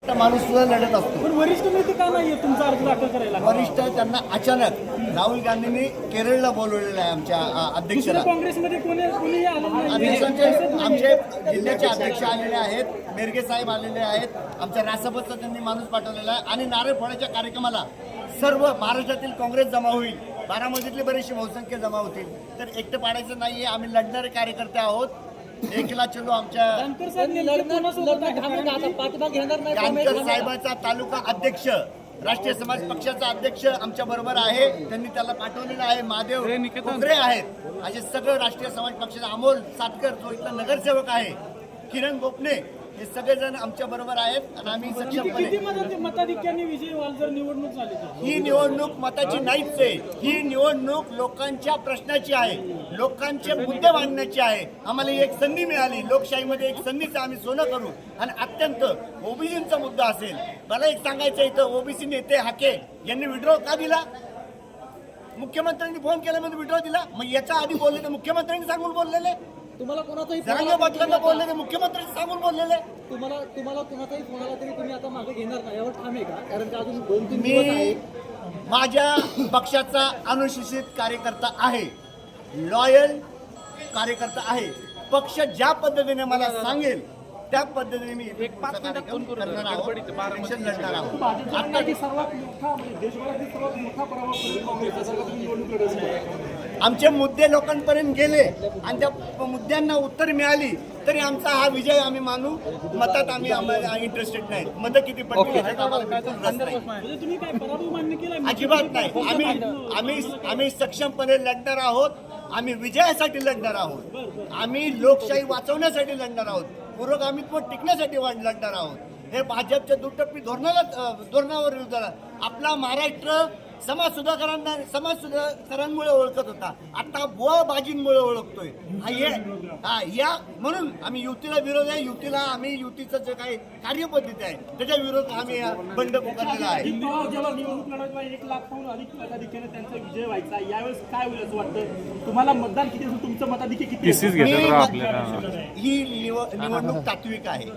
माणूस सुद्धा लढत असतो. पण वरिष्ठ नेते का नाही तुमचा अर्ज दाखल करायला? वरिष्ठ त्यांना अचानक राहुल गांधींनी केरळला बोलवलेलं आहे आमच्या अध्यक्षाला. काँग्रेसमध्ये कोणी आलं नाही. अध्यक्षांचे आमचे जिल्ह्याचे अध्यक्ष आलेले आहेत, मेरगे साहेब आलेले आहेत, आमच्या रासपचा त्यांनी माणूस पाठवलेला आहे आणि नारळ फोडायच्या कार्यक्रमाला सर्व महाराष्ट्रातील काँग्रेस जमा होईल, बारामतीतले बरेचसे बहुसंख्य जमा होतील. तर एकटं पाडायचं नाहीये, आम्ही लढणारे कार्यकर्ते आहोत. एकला चलो आमच्या जानकर साहेबाचा तालुका अध्यक्ष, राष्ट्रीय समाज पक्षाचा अध्यक्ष आमच्या बरोबर आहे. त्यांनी त्याला पाठवलेलं आहे. महादेव कोकरे आहेत, असे सगळं राष्ट्रीय समाज पक्षाचा अमोल सातकर जो इथला नगरसेवक आहे, किरण गोपने, हे सगळेजण आमच्या बरोबर आहेत आणि आम्ही सक्षमपणे. मताधिक्याने विजय व्हाल जर निवडणूक झाली तर? ही निवडणूक मताची नाहीच आहे. ही निवडणूक लोकांच्या प्रश्नाची आहे, लोकांचे मुद्दे मांडण्याची आहे. आम्हाला एक संधी मिळाली, लोकशाहीमध्ये एक संधीचं आम्ही सोनं करू आणि अत्यंत ओबीसीचा मुद्दा असेल. मला एक सांगायचं, इथं ओबीसी नेते हाके यांनी विड्रॉ का दिला? मुख्यमंत्र्यांनी फोन केल्यामध्ये विड्रॉ दिला. मग याच्या आधी बोलले तर मुख्यमंत्र्यांनी सांगून बोललेले, तुम्हाला कोणाचाही बदलांना बोलले तर मुख्यमंत्र्यांनी सांगून बोललेले. तुम्हाला कोणाचाही फोन आला तरी तुम्ही आता मागे घेणार नाही यावर ठाम आहे का? कारण का अजून 2-3 दिवस आहे. मी माझ्या पक्षाचा अनुसूचित कार्यकर्ता आहे, लॉयल कार्यकर्ता आहे. पक्ष ज्या पद्धतीने मला सांगेल त्या पद्धतीने मी करणार आहोत, इलेक्शन लढणार आहोत. आता सर्वात मोठा देशभरातील सर्वात मोठा पराभव काँग्रेसचा निवडणूक लढवली. आमचे मुद्दे लोकांपर्यंत गेले आणि त्या मुद्द्यांना उत्तर मिळाली तरी आमचा हा विजय आम्ही मानू. मतात आम्ही इंटरेस्टेड नाही. मत किती पडली म्हणजे तुम्ही काय पराभव मान्य केला? अजिबात नाही. आम्ही सक्षमपणे लढणार आहोत. आम्ही विजयासाठी लढणार आहोत. आम्ही लोकशाही वाचवण्यासाठी लढणार आहोत. पुरोगामित्व टिकण्यासाठी लढणार आहोत. हे भाजपच्या दुटप्पी धोरणावर विरोध झाला. आपला महाराष्ट्र समाज सुधाकरांमुळे ओळखत होता, आता बुवा बाजींमुळे ओळखतोय. म्हणून आम्ही युतीला विरोध आहे. युतीचं जे काही कार्यपद्धती आहे त्याच्या विरोधात आम्ही बंड पुकारलेला आहे. जेव्हा निवडणूक लढवत 1 लाखाहून अधिक मताधिक्याने त्यांचा विजय व्हायचा, यावेळेस काय होईल असं वाटतं तुम्हाला? मतदान किती असेल, तुमचं मताधिक्य किती? ही निवडणूक तात्विक आहे.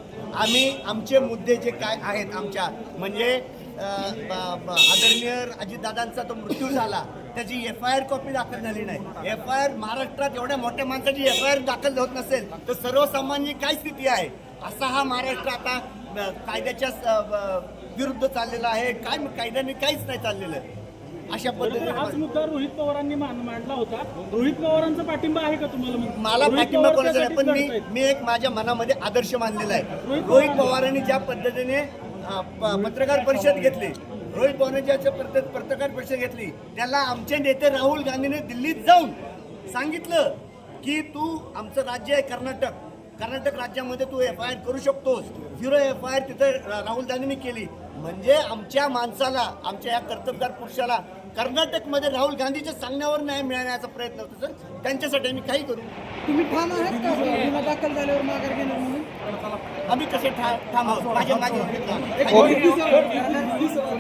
आमचे मुद्दे जे काय आहेत आमच्या, म्हणजे आदरणीय अजितदादांचा तो मृत्यू झाला, त्याची FIR कॉपी दाखल झाली नाही. FIR महाराष्ट्रात एवढ्या मोठ्या माणसाची FIR दाखल होत नसेल तर सर्वसामान्य काय स्थिती आहे? असा हा महाराष्ट्र आता कायद्याच्या विरुद्ध चाललेला आहे. काय कायद्याने काहीच नाही चाललेलं. अशा पद्धतीने हाच मुद्दा रोहित पवारांनी मांडला होता. रोहित पवारांचा पाठिंबा आहे का तुम्हाला? मला पाठिंबा कोणाचा नाही, पण मी एक माझ्या मनामध्ये आदर्श मानलेला आहे. रोहित पवारांनी ज्या पद्धतीने पत्रकार परिषद घेतली, रोहित पवारांच्या पत्रकार परिषद घेतली, त्याला आमचे नेते राहुल गांधीने दिल्लीत जाऊन सांगितलं की तू, आमचं राज्य आहे कर्नाटक राज्यामध्ये तू FIR करू शकतोस. 0 FIR तिथे राहुल गांधींनी केली. म्हणजे आमच्या माणसाला, आमच्या या कर्तबगार पुरुषाला कर्नाटकमध्ये राहुल गांधीच्या सांगण्यावर न्याय मिळण्याचा प्रयत्न होतो. सर, त्यांच्यासाठी आम्ही काही करू. तुम्ही ठाम आहात का गुन्हा दाखल झाल्यावर माघार घेणार म्हणून? आम्ही कसे ठाम आहोत?